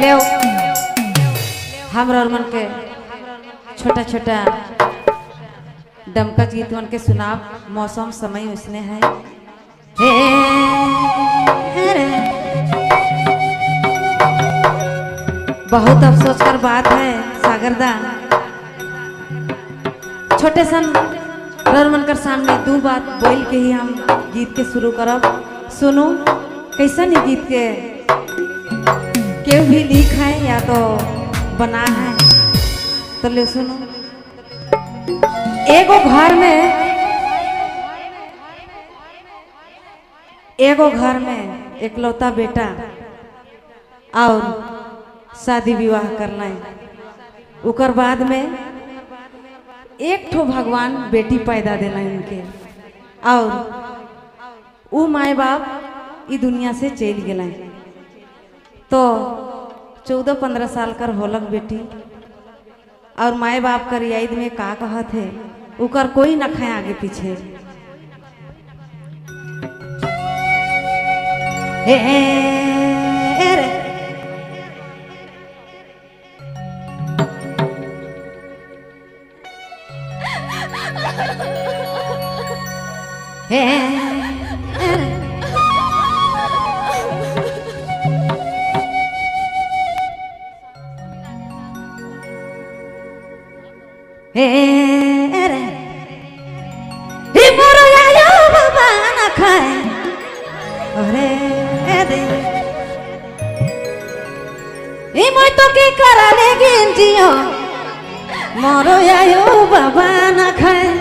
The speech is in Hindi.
ले हमरा और मन के छोटा छोटा डमका गीत मन के सुनाब। मौसम समय उसने है बहुत अफसोस कर बात है सागरदा, छोटे सन मनकर सामने दो बात बोल के ही हम गीत के शुरू करब। सुनो कैसा नहीं गीत के केव भी लिख है या तो बना है तो ले सुनो। एगो घर में एकलौता बेटा और शादी विवाह करना है। उकर बाद में एक ठो भगवान बेटी पैदा देना है उनके, और वो माए बाप ई दुनिया से चल गए। तो 14-15 साल कर होलक बेटी, और माए बाप कर याद में का कहत है उकर कोई न खाए आगे पीछे। तो की करा लेकिन जियो मोरो आयो बाबा ना खाए।